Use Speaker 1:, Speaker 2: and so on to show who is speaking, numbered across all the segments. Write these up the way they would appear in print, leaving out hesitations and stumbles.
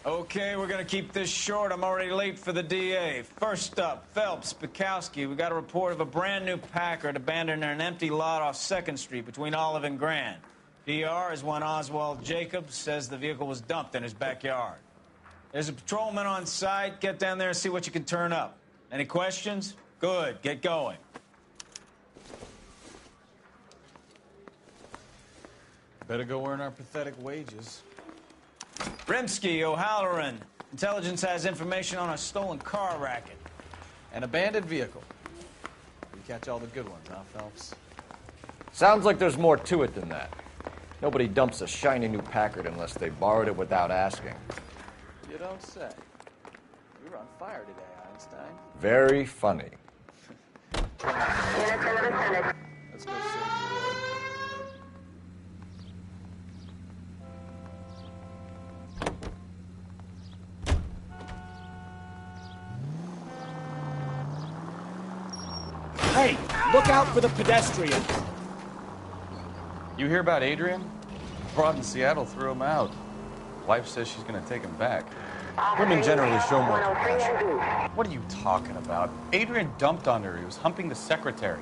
Speaker 1: Okay, we're gonna keep this short. I'm already late for the DA. First up, Phelps, Bukowski. We got a report of a brand new Packard abandoned in an empty lot off 2nd Street between Olive and Grand. PR is one Oswald Jacobs says the vehicle was dumped in his backyard. There's a patrolman on site. Get down there and see what you can turn up. Any questions? Good, get going.
Speaker 2: Better go earn our pathetic wages.
Speaker 1: Rimsky, O'Halloran. Intelligence has information on a stolen car racket.
Speaker 2: An abandoned vehicle. We catch all the good ones, huh, Phelps?
Speaker 3: Sounds like there's more to it than that. Nobody dumps a shiny new Packard unless they borrowed it without asking.
Speaker 2: You don't say. You're on fire today, Einstein.
Speaker 3: Very funny.
Speaker 2: Let's go see.
Speaker 4: Hey, look out for the pedestrian.
Speaker 5: You hear about Adrian? Broad in Seattle threw him out. Wife says she's going to take him back.
Speaker 6: Women generally show more compassion.
Speaker 5: What are you talking about? Adrian dumped on her. He was humping the secretary.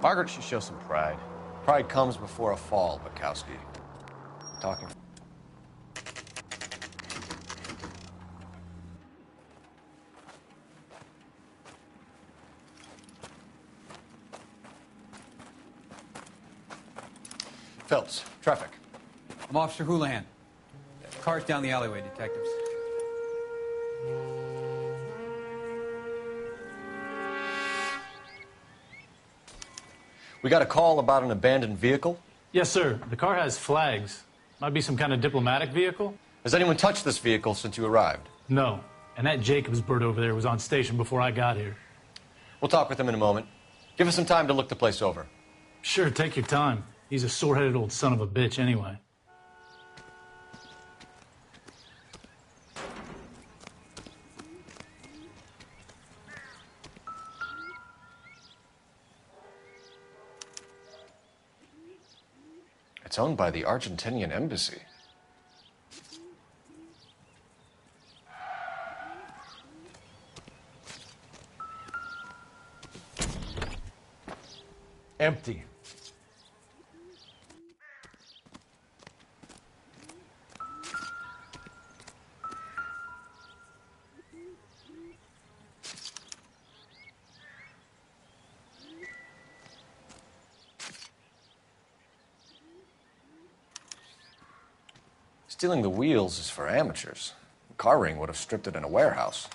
Speaker 5: Margaret should show some pride.
Speaker 3: Pride comes before a fall, Bukowski. Talking. Phelps, traffic.
Speaker 7: I'm Officer Houlihan. Cars down the alleyway, detectives.
Speaker 3: We got a call about an abandoned vehicle.
Speaker 8: Yes, sir. The car has flags. Might be some kind of diplomatic vehicle.
Speaker 3: Has anyone touched this vehicle since you arrived?
Speaker 8: No. And that Jacobs bird over there was on station before I got here.
Speaker 3: We'll talk with him in a moment. Give us some time to look the place over.
Speaker 8: Sure, take your time. He's a sore-headed old son of a bitch anyway.
Speaker 3: It's owned by the Argentinian embassy.
Speaker 4: Empty.
Speaker 3: Stealing the wheels is for amateurs. A car ring would have stripped it in a warehouse.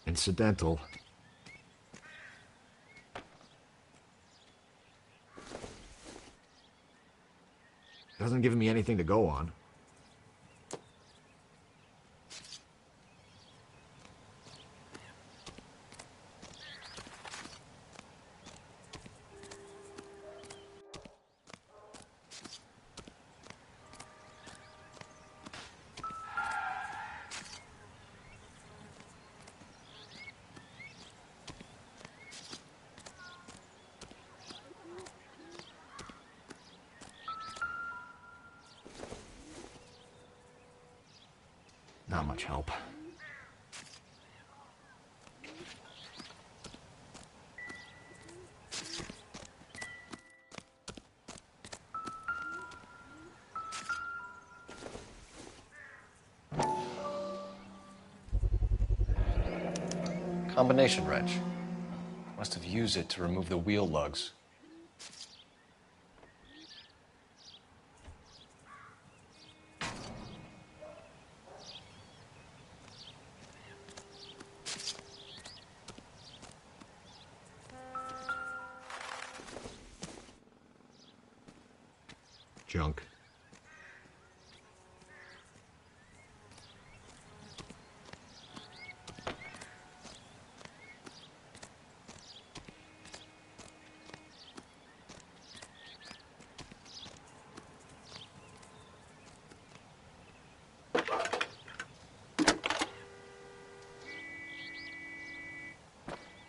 Speaker 3: Incidental. Hasn't given me anything to go on. Not much help. Combination wrench. Must have used it to remove the wheel lugs. Junk.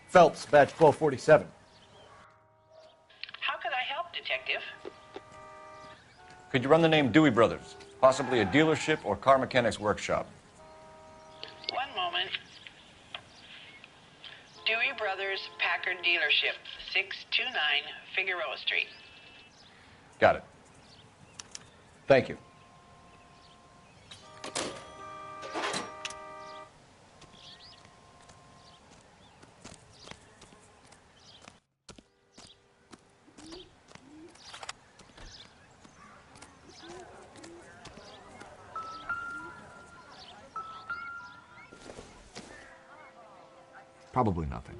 Speaker 3: Phelps, badge 1247.
Speaker 9: How could I help, Detective?
Speaker 3: Could you run the name Dewey Brothers? Possibly a dealership or car mechanic's workshop.
Speaker 9: One moment. Dewey Brothers Packard Dealership, 629 Figueroa Street.
Speaker 3: Got it. Thank you. Probably nothing.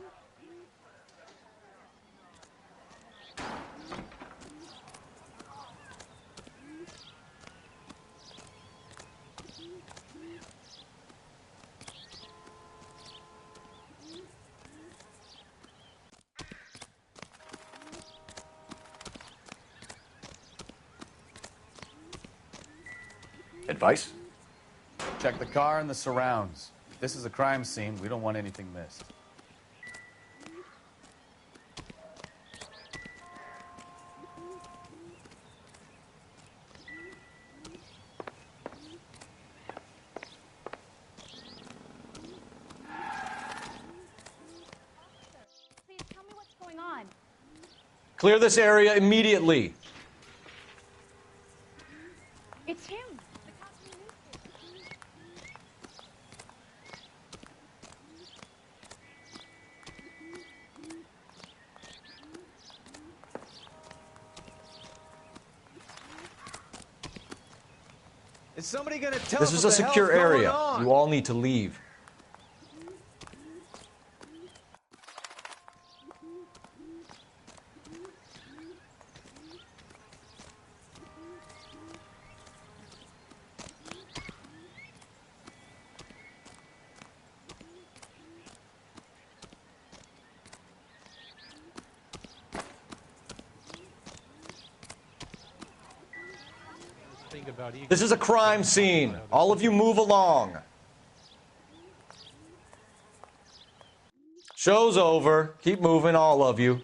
Speaker 3: Advice?
Speaker 5: Check the car and the surrounds. If this is a crime scene, we don't want anything missed.
Speaker 10: Please tell me what's going on.
Speaker 3: Clear this area immediately.
Speaker 10: It's him. The cop in the newspaper.
Speaker 2: Is somebody going to tell
Speaker 3: This
Speaker 2: us
Speaker 3: is
Speaker 2: what
Speaker 3: a
Speaker 2: the hell's
Speaker 3: secure
Speaker 2: going
Speaker 3: area.
Speaker 2: on?
Speaker 3: You all need to leave. This is a crime scene. All of you move along. Show's over. Keep moving, all of you.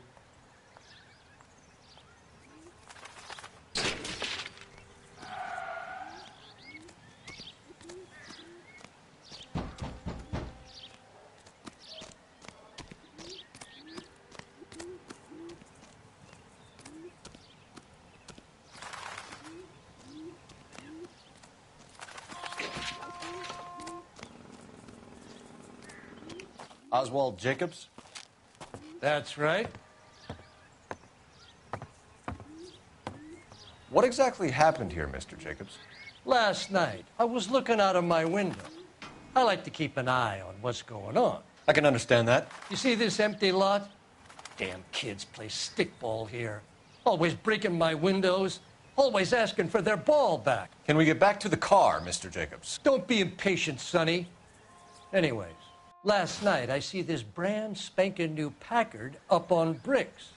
Speaker 6: Oswald Jacobs?
Speaker 4: That's right.
Speaker 3: What exactly happened here, Mr. Jacobs?
Speaker 4: Last night, I was looking out of my window. I like to keep an eye on what's going on.
Speaker 6: I can understand that.
Speaker 4: You see this empty lot? Damn kids play stickball here. Always breaking my windows. Always asking for their ball back.
Speaker 6: Can we get back to the car, Mr. Jacobs?
Speaker 4: Don't be impatient, Sonny. Anyways, last night I see this brand spanking new Packard up on bricks.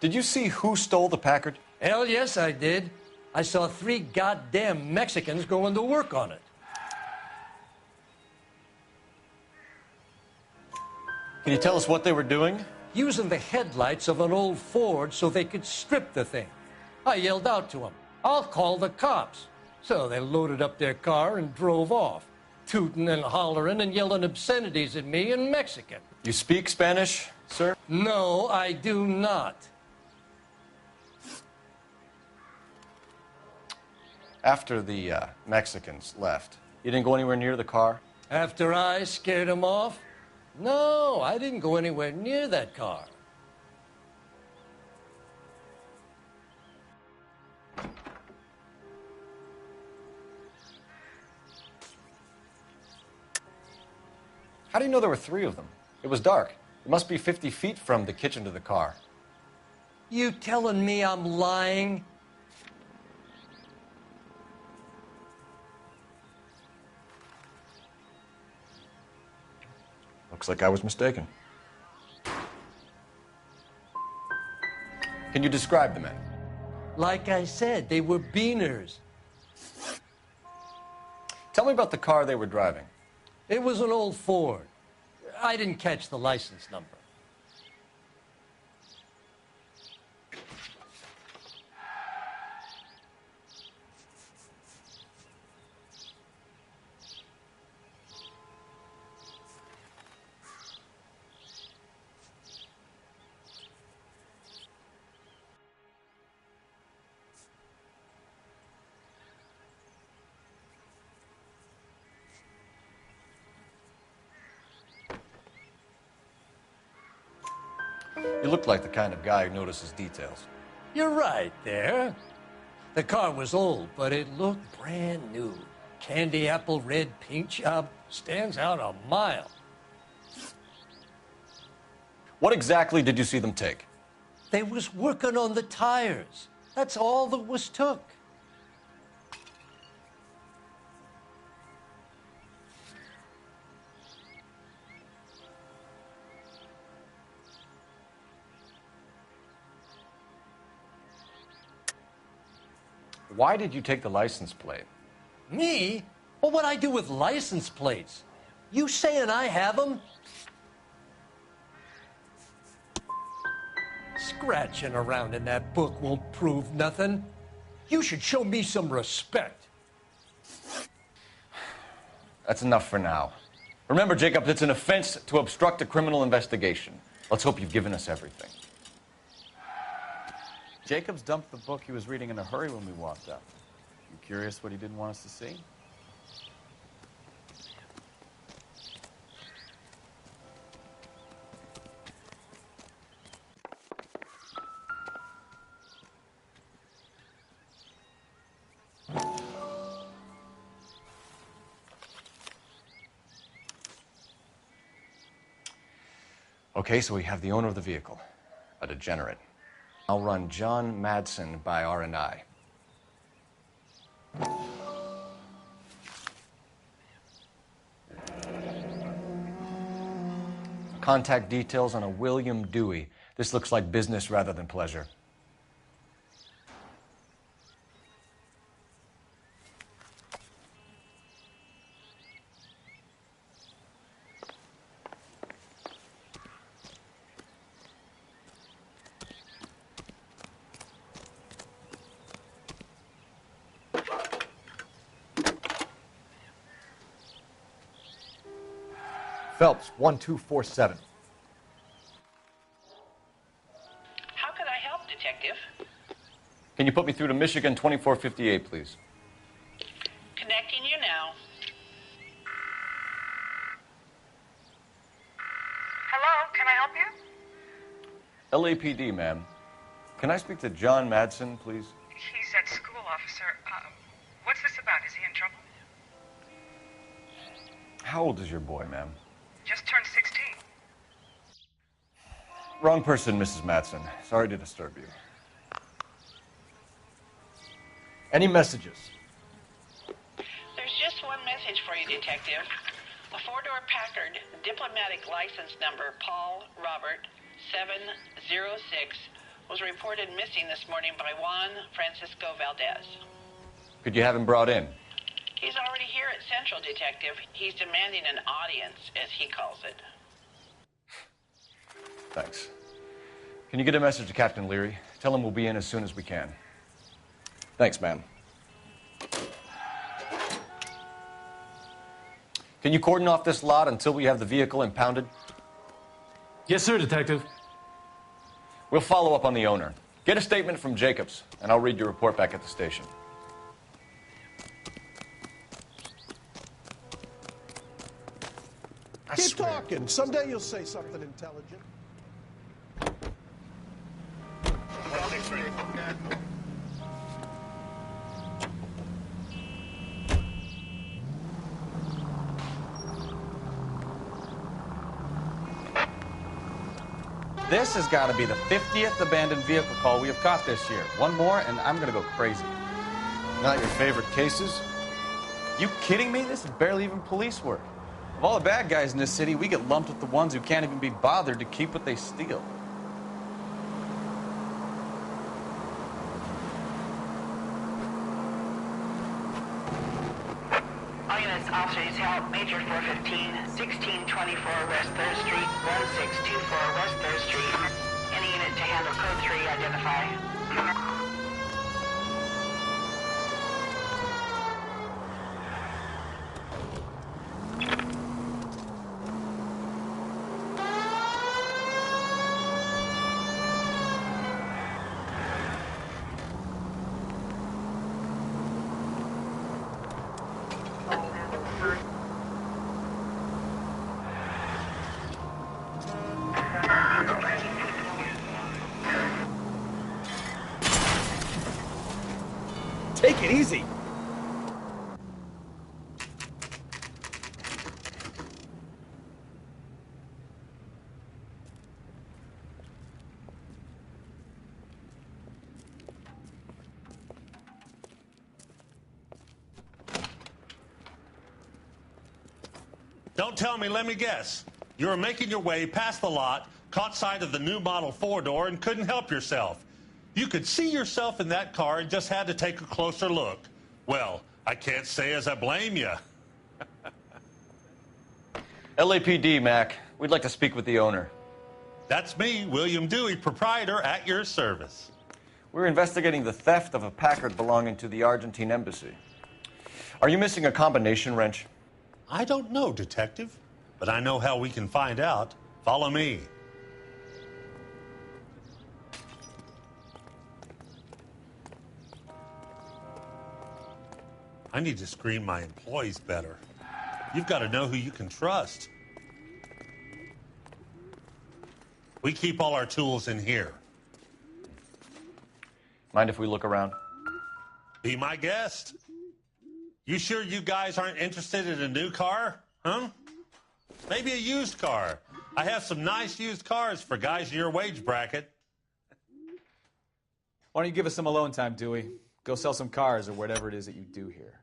Speaker 6: Did you see who stole the Packard?
Speaker 4: Hell yes, I did. I saw 3 goddamn Mexicans going to work on it.
Speaker 6: Can you tell us what they were doing?
Speaker 4: Using the headlights of an old Ford so they could strip the thing. I yelled out to them, "I'll call the cops." So they loaded up their car and drove off, tooting and hollering and yelling obscenities at me in Mexican.
Speaker 6: You speak Spanish, sir?
Speaker 4: No, I do not.
Speaker 6: After the Mexicans left, you didn't go anywhere near the car?
Speaker 4: After I scared them off? No, I didn't go anywhere near that car.
Speaker 6: How do you know there were 3 of them? It was dark. It must be 50 feet from the kitchen to the car.
Speaker 4: You telling me I'm lying?
Speaker 3: Looks like I was mistaken.
Speaker 6: Can you describe the men?
Speaker 4: Like I said, they were beaners.
Speaker 6: Tell me about the car they were driving.
Speaker 4: It was an old Ford. I didn't catch the license number.
Speaker 6: You look like the kind of guy who notices details.
Speaker 4: You're right there. The car was old, but it looked brand new. Candy apple red paint job stands out a mile.
Speaker 6: What exactly did you see them take?
Speaker 4: They was working on the tires. That's all that was took.
Speaker 6: Why did you take the license plate?
Speaker 4: Me? Well, what'd I do with license plates? You saying I have them? Scratching around in that book won't prove nothing. You should show me some respect.
Speaker 6: That's enough for now. Remember, Jacob, it's an offense to obstruct a criminal investigation. Let's hope you've given us everything.
Speaker 5: Jacobs dumped the book he was reading in a hurry when we walked up. You curious what he didn't want us to see?
Speaker 6: Okay, so we have the owner of the vehicle, a degenerate. I'll run John Madsen by R&I. Contact details on a William Dewey. This looks like business rather than pleasure.
Speaker 11: Phelps, 1247.
Speaker 9: How can I help, Detective?
Speaker 6: Can you put me through to Michigan 2458, please?
Speaker 9: Connecting you now.
Speaker 12: Hello, can I help you?
Speaker 6: LAPD, ma'am. Can I speak to John Madsen, please?
Speaker 12: He's at school, officer. What's this about? Is he in trouble?
Speaker 6: How old is your boy, ma'am?
Speaker 12: Just turned 16.
Speaker 6: Wrong person, Mrs. Madsen. Sorry to disturb you.
Speaker 11: Any messages?
Speaker 9: There's just one message for you, Detective. A four-door Packard, diplomatic license number Paul Robert 706, was reported missing this morning by Juan Francisco Valdez.
Speaker 6: Could you have him brought in?
Speaker 9: He's already here at Central, Detective. He's demanding an audience, as he calls it.
Speaker 6: Thanks. Can you get a message to Captain Leary? Tell him we'll be in as soon as we can. Thanks, ma'am. Can you cordon off this lot until we have the vehicle impounded?
Speaker 8: Yes, sir, Detective.
Speaker 6: We'll follow up on the owner. Get a statement from Jacobs, and I'll read your report back at the station.
Speaker 13: Keep talking. Someday you'll say something intelligent.
Speaker 5: This has got to be the 50th abandoned vehicle call we have caught this year. One more, and I'm going to go crazy.
Speaker 6: Not your favorite cases?
Speaker 5: You kidding me? This is barely even police work. Of all the bad guys in this city, we get lumped with the ones who can't even be bothered to keep what they steal.
Speaker 9: I'm going units, officers help Major 415, 1624 West 3rd Street, 1624 West 3rd Street. Any unit to handle code 3, identify.
Speaker 2: Take it easy.
Speaker 14: Don't tell me, let me guess. You were making your way past the lot, caught sight of the new model four-door, and couldn't help yourself. You could see yourself in that car and just had to take a closer look. Well, I can't say as I blame you.
Speaker 3: LAPD, Mac. We'd like to speak with the owner.
Speaker 14: That's me, William Dewey, proprietor, at your service.
Speaker 3: We're investigating the theft of a Packard belonging to the Argentine embassy. Are you missing a combination wrench?
Speaker 14: I don't know, Detective, but I know how we can find out. Follow me. I need to screen my employees better. You've got to know who you can trust. We keep all our tools in here.
Speaker 3: Mind if we look around?
Speaker 14: Be my guest. You sure you guys aren't interested in a new car? Huh? Maybe a used car. I have some nice used cars for guys in your wage bracket.
Speaker 2: Why don't you give us some alone time, Dewey? Go sell some cars or whatever it is that you do here.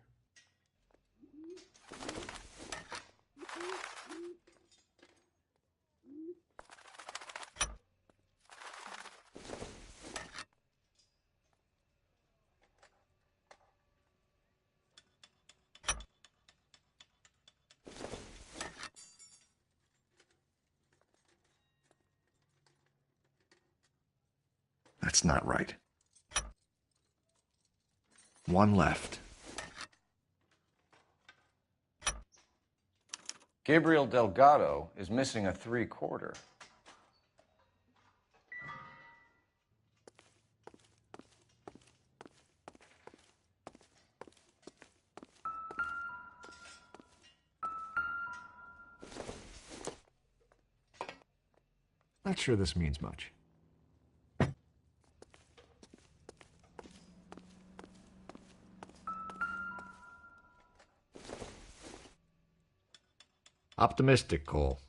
Speaker 11: That's not right. One left.
Speaker 3: Gabriel Delgado is missing a 3/4.
Speaker 11: Not sure this means much. Optimistic, Cole.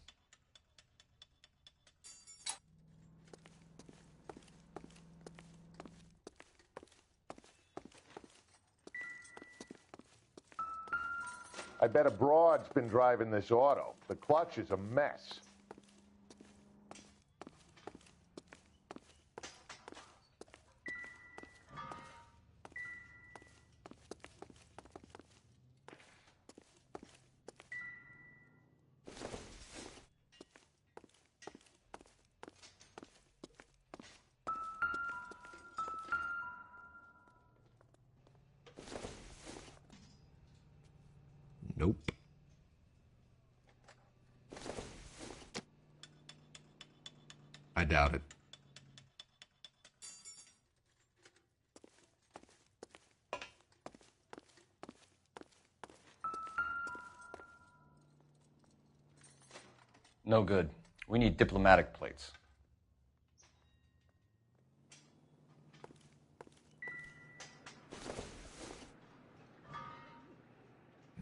Speaker 15: I bet a broad's been driving this auto. The clutch is a mess.
Speaker 11: Nope. I doubt it.
Speaker 3: No good. We need diplomatic plates.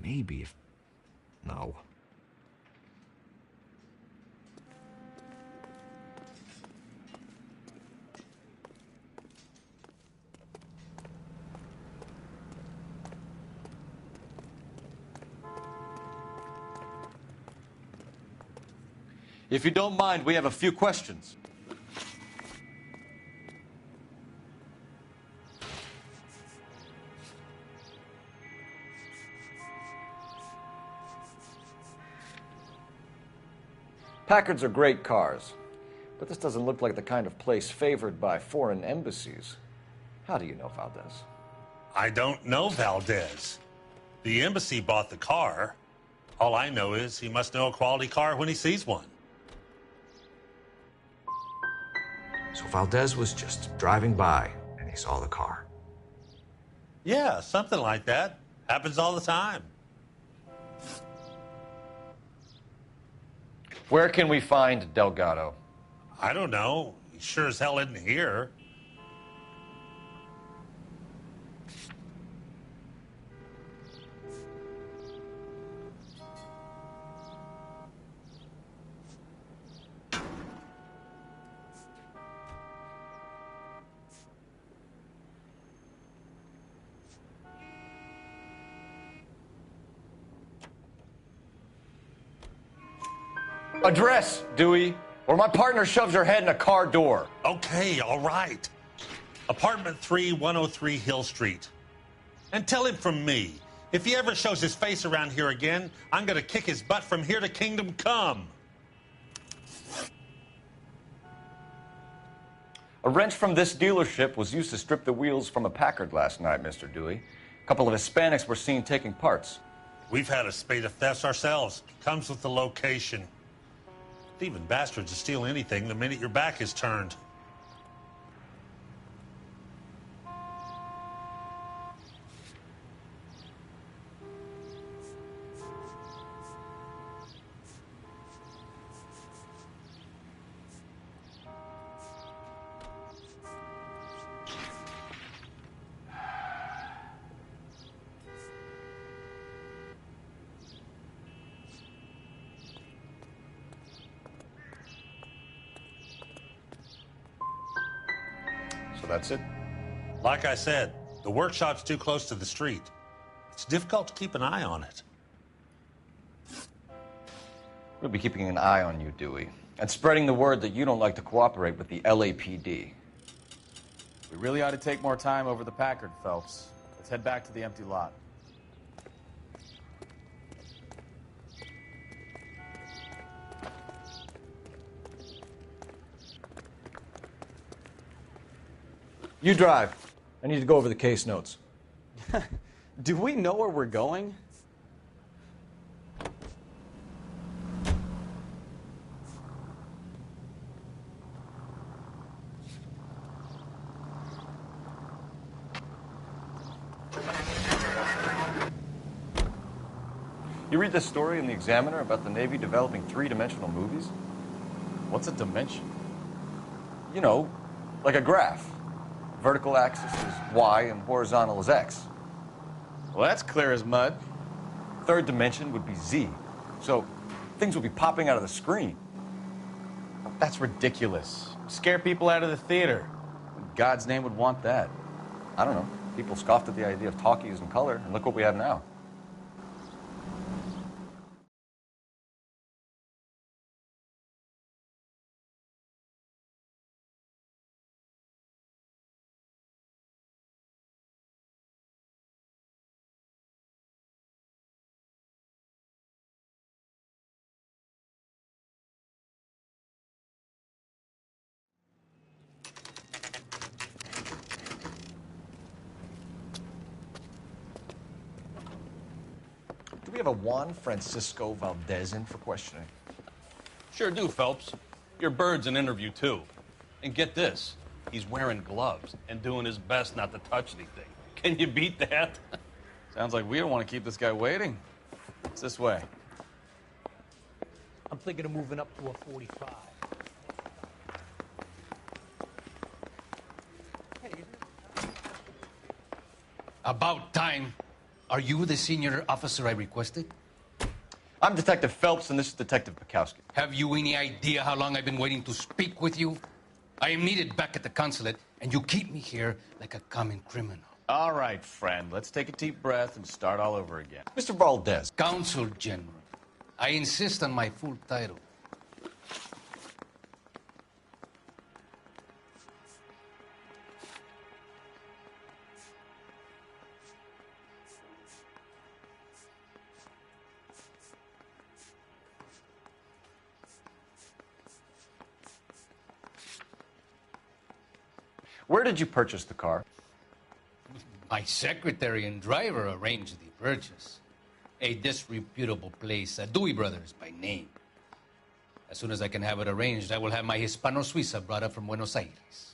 Speaker 11: Maybe if... No.
Speaker 3: If you don't mind, we have a few questions. Packards are great cars, but this doesn't look like the kind of place favored by foreign embassies. How do you know Valdez?
Speaker 14: I don't know Valdez. The embassy bought the car. All I know is he must know a quality car when he sees one.
Speaker 11: So Valdez was just driving by and he saw the car.
Speaker 14: Yeah, something like that. Happens all the time.
Speaker 3: Where can we find Delgado?
Speaker 14: I don't know. He sure as hell isn't here.
Speaker 3: Address, Dewey, or my partner shoves her head in a car door.
Speaker 14: Okay, all right. Apartment 3, 103 Hill Street. And tell him from me, if he ever shows his face around here again, I'm going to kick his butt from here to Kingdom Come.
Speaker 3: A wrench from this dealership was used to strip the wheels from a Packard last night, Mr. Dewey. A couple of Hispanics were seen taking parts.
Speaker 14: We've had a spate of thefts ourselves. Comes with the location. Thieving bastards to steal anything the minute your back is turned.
Speaker 3: So that's it?
Speaker 14: Like I said, the workshop's too close to the street. It's difficult to keep an eye on it.
Speaker 3: We'll be keeping an eye on you, Dewey, and spreading the word that you don't like to cooperate with the LAPD.
Speaker 2: We really ought to take more time over the Packard, Phelps. Let's head back to the empty lot.
Speaker 3: You drive. I need to go over the case notes.
Speaker 2: Do we know where we're going?
Speaker 3: You read this story in the Examiner about the Navy developing three-dimensional movies?
Speaker 2: What's a dimension?
Speaker 3: You know, like a graph. Vertical axis is Y and horizontal is X.
Speaker 2: Well, that's clear as mud.
Speaker 3: Third dimension would be Z. So things would be popping out of the screen.
Speaker 2: That's ridiculous. Scare people out of the theater. In God's name would want that.
Speaker 3: I don't know. People scoffed at the idea of talkies in color, and look what we have now. Do we have a Juan Francisco Valdez in for questioning?
Speaker 16: Sure do, Phelps. Your bird's an interview, too. And get this, he's wearing gloves and doing his best not to touch anything. Can you beat that?
Speaker 2: Sounds like we don't want to keep this guy waiting. It's this way.
Speaker 4: I'm thinking of moving up to a 45.
Speaker 17: About time. Are you the senior officer I requested?
Speaker 3: I'm Detective Phelps, and this is Detective Bukowski.
Speaker 17: Have you any idea how long I've been waiting to speak with you? I am needed back at the consulate, and you keep me here like a common criminal.
Speaker 2: All right, friend. Let's take a deep breath and start all over again.
Speaker 3: Mr. Valdez.
Speaker 17: Consul General. I insist on my full title.
Speaker 3: Where did you purchase the car?
Speaker 17: My secretary and driver arranged the purchase. A disreputable place, Dewey Brothers by name. As soon as I can have it arranged, I will have my Hispano Suiza brought up from Buenos Aires.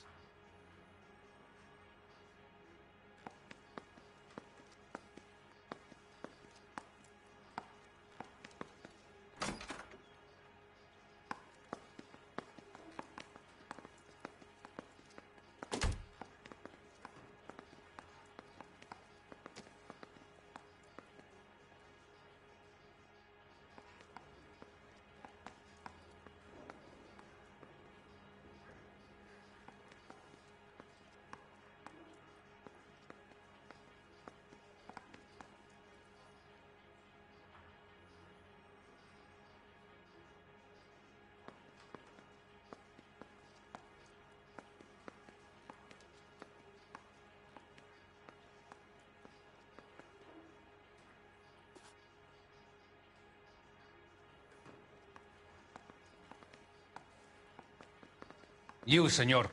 Speaker 17: You, senor,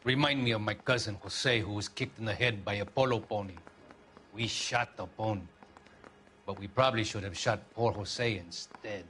Speaker 17: remind me of my cousin Jose, who was kicked in the head by a polo pony. We shot the pony, but we probably should have shot poor Jose instead.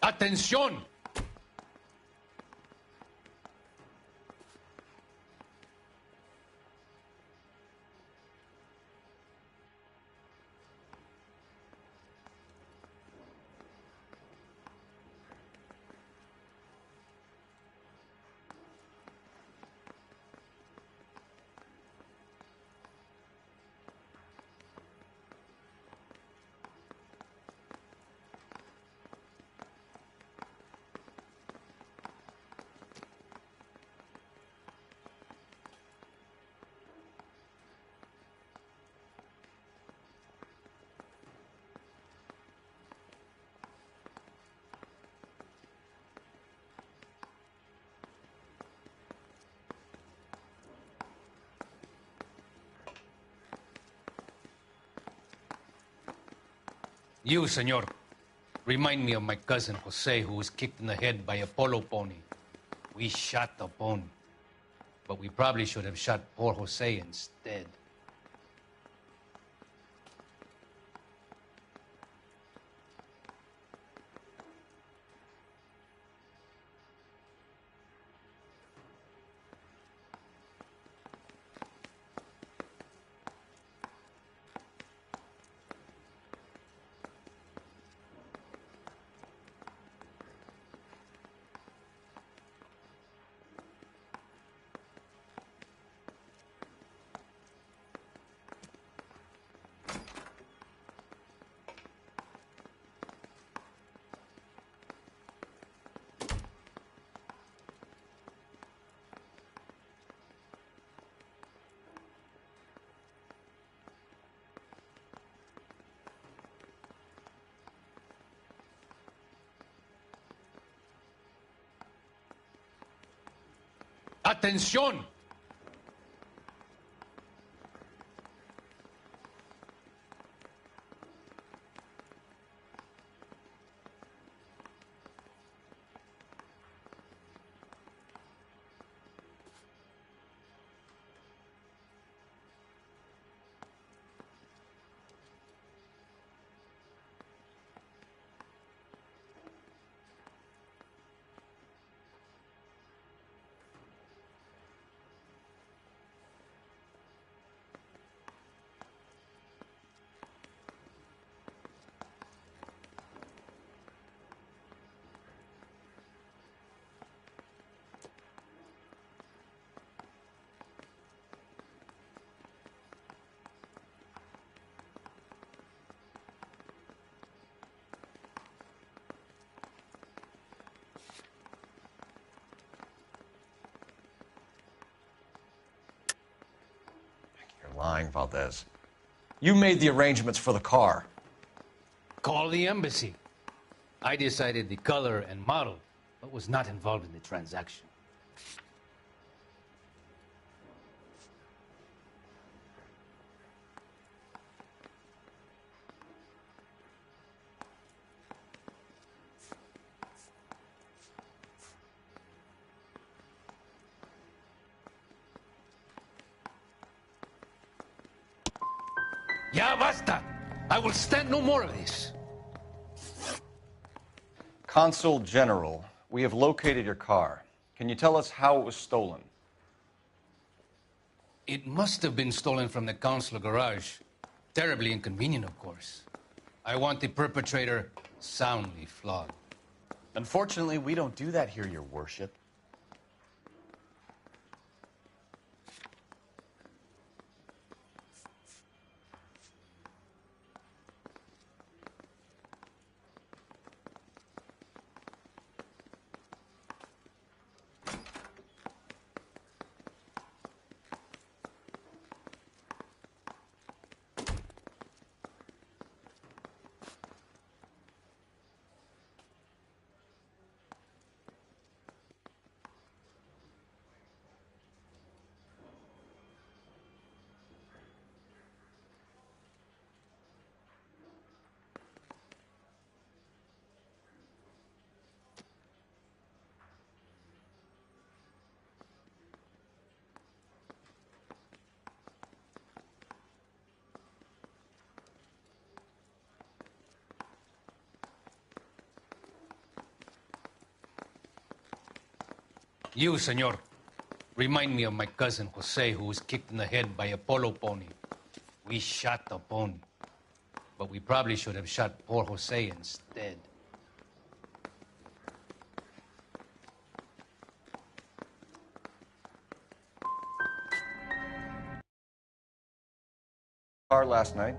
Speaker 17: ¡Atención! You, senor, remind me of my cousin Jose, who was kicked in the head by a polo pony. We shot the pony, but we probably should have shot poor Jose instead. ¡Atención!
Speaker 6: lying, Valdez. You made the arrangements for the car.
Speaker 17: Call the embassy. I decided the color and model, but was not involved in the transaction. Ya basta! I will stand no more of this.
Speaker 6: Consul General, we have located your car. Can you tell us how it was stolen?
Speaker 17: It must have been stolen from the consular garage. Terribly inconvenient, of course. I want the perpetrator soundly flogged.
Speaker 2: Unfortunately, we don't do that here, Your Worship.
Speaker 17: You, senor, remind me of my cousin Jose, who was kicked in the head by a polo pony. We shot the pony, but we probably should have shot poor Jose instead.
Speaker 6: Car last night.